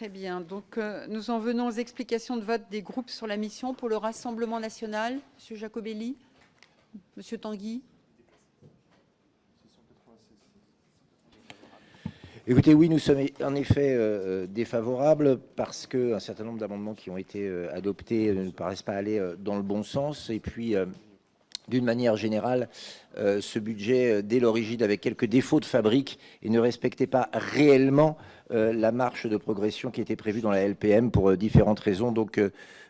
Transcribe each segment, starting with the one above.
Très bien. Donc, nous en venons aux explications de vote des groupes sur la mission pour le Rassemblement national. Monsieur Jacobelli, Monsieur Tanguy. Écoutez, oui, nous sommes en effet défavorables parce qu'un certain nombre d'amendements qui ont été adoptés ne nous paraissent pas aller dans le bon sens. Et puis, d'une manière générale, ce budget, dès l'origine, avait quelques défauts de fabrique et ne respectait pas réellement la marche de progression qui était prévue dans la LPM pour différentes raisons. Donc,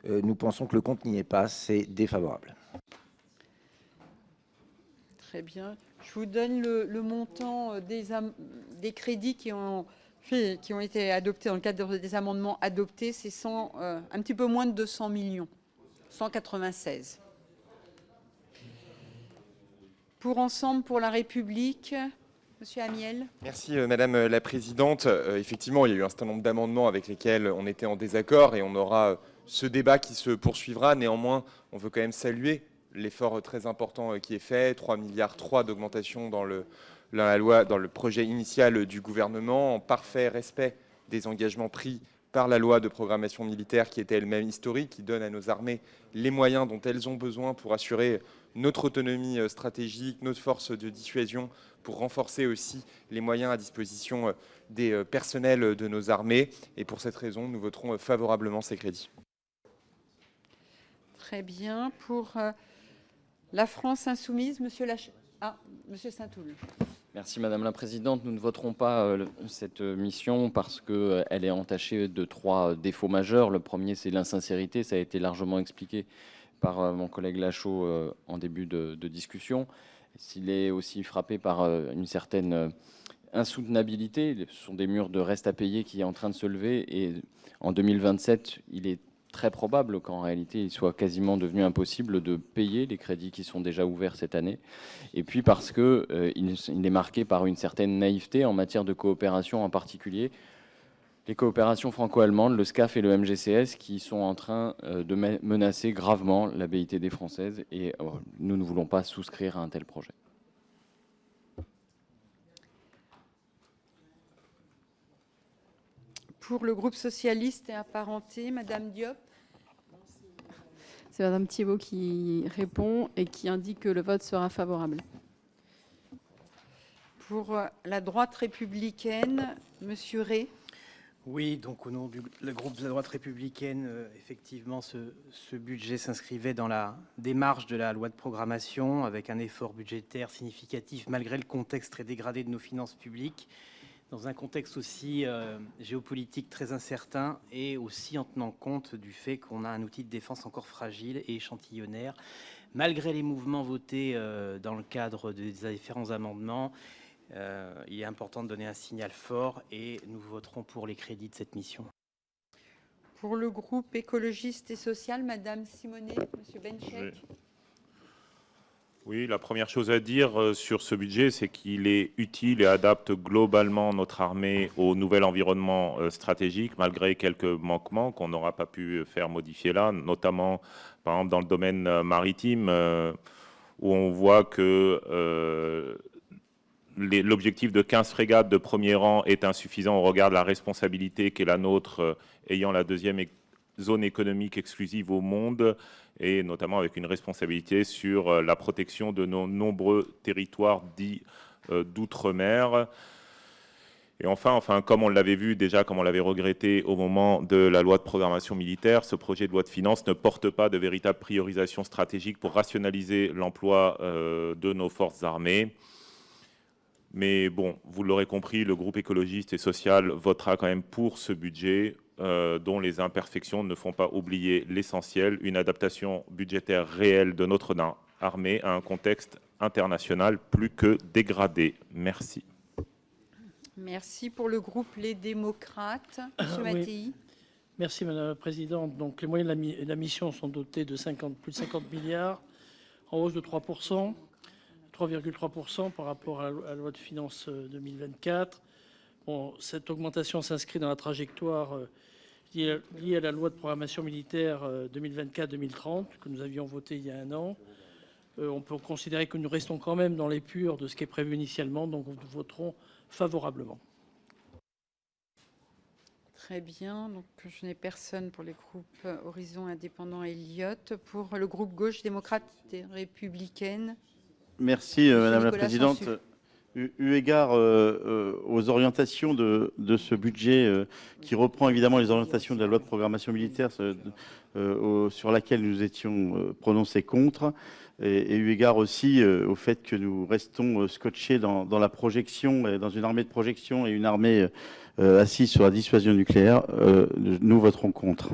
nous pensons que le compte n'y est pas. C'est défavorable. Très bien. Je vous donne le montant des crédits qui ont été adoptés dans le cadre des amendements adoptés. C'est un petit peu moins de 200 millions, 196. Pour Ensemble pour la République, Monsieur Amiel. Merci Madame la Présidente. Effectivement, il y a eu un certain nombre d'amendements avec lesquels on était en désaccord et on aura ce débat qui se poursuivra. Néanmoins, on veut quand même saluer l'effort très important qui est fait, 3,3 milliards d'augmentation dans la loi, dans le projet initial du gouvernement, en parfait respect des engagements pris par la loi de programmation militaire qui était elle-même historique, qui donne à nos armées les moyens dont elles ont besoin pour assurer notre autonomie stratégique, notre force de dissuasion, pour renforcer aussi les moyens à disposition des personnels de nos armées. Et pour cette raison, nous voterons favorablement ces crédits. Très bien. Pour la France insoumise, Monsieur Saint-Houl. Merci Madame la Présidente. Nous ne voterons pas cette mission parce qu'elle est entachée de 3 défauts majeurs. Le premier, c'est l'insincérité. Ça a été largement expliqué par mon collègue Lachaud en début de discussion. S'il est aussi frappé par une certaine insoutenabilité, ce sont des murs de reste à payer qui est en train de se lever. Et en 2027, il est très probable qu'en réalité, il soit quasiment devenu impossible de payer les crédits qui sont déjà ouverts cette année. Et puis parce qu'il est marqué par une certaine naïveté en matière de coopération, en particulier les coopérations franco-allemandes, le SCAF et le MGCS, qui sont en train de menacer gravement la BITD française. Et nous ne voulons pas souscrire à un tel projet. Pour le groupe socialiste et apparenté, Madame Diop. C'est Madame Thibault qui répond et qui indique que le vote sera favorable. Pour la droite républicaine, Monsieur Ray. Oui, donc au nom du groupe de la droite républicaine, effectivement, ce budget s'inscrivait dans la démarche de la loi de programmation avec un effort budgétaire significatif malgré le contexte très dégradé de nos finances publiques, dans un contexte aussi géopolitique très incertain et aussi en tenant compte du fait qu'on a un outil de défense encore fragile et échantillonnaire. Malgré les mouvements votés dans le cadre des différents amendements, il est important de donner un signal fort et nous voterons pour les crédits de cette mission. Pour le groupe écologiste et social, Madame Simonet, Monsieur Benchek. Oui, la première chose à dire sur ce budget, c'est qu'il est utile et adapte globalement notre armée au nouvel environnement stratégique, malgré quelques manquements qu'on n'aura pas pu faire modifier là, notamment par exemple dans le domaine maritime, où on voit que l'objectif de 15 frégates de premier rang est insuffisant au regard de la responsabilité qui est la nôtre, ayant la deuxième zone économique exclusive au monde, et notamment avec une responsabilité sur la protection de nos nombreux territoires dits d'outre-mer. Et enfin, comme on l'avait vu déjà, comme on l'avait regretté au moment de la loi de programmation militaire, ce projet de loi de finances ne porte pas de véritable priorisation stratégique pour rationaliser l'emploi de nos forces armées. Mais bon, vous l'aurez compris, le groupe écologiste et social votera quand même pour ce budget dont les imperfections ne font pas oublier l'essentiel, une adaptation budgétaire réelle de notre armée à un contexte international plus que dégradé. Merci. Merci. Pour le groupe Les Démocrates, M. Mattei. Oui. Merci Madame la Présidente. Donc, les moyens de la mission sont dotés de plus de 50 milliards, en hausse de 3%. 3,3% par rapport à la loi de finances 2024. Bon, cette augmentation s'inscrit dans la trajectoire liée à la loi de programmation militaire 2024-2030 que nous avions votée il y a un an. On peut considérer que nous restons quand même dans l'épure de ce qui est prévu initialement, donc nous voterons favorablement. Très bien. Donc, je n'ai personne pour les groupes Horizon Indépendant et Elliott. Pour le groupe Gauche démocrate et républicaine. Merci, Madame la Nicolas Présidente. Sansu. Eu égard aux orientations de ce budget, qui reprend évidemment les orientations de la loi de programmation militaire sur laquelle nous étions prononcés contre, et eu égard aussi au fait que nous restons scotchés dans la projection, dans une armée de projection et une armée assise sur la dissuasion nucléaire, nous voterons contre.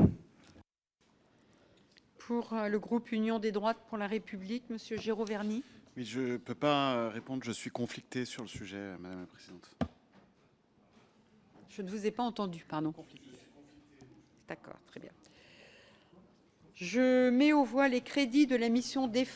Pour le groupe Union des droites pour la République, Monsieur Géraud Verny. Mais je ne peux pas répondre, je suis conflicté sur le sujet, Madame la Présidente. Je ne vous ai pas entendu, pardon. D'accord, très bien. Je mets aux voix les crédits de la mission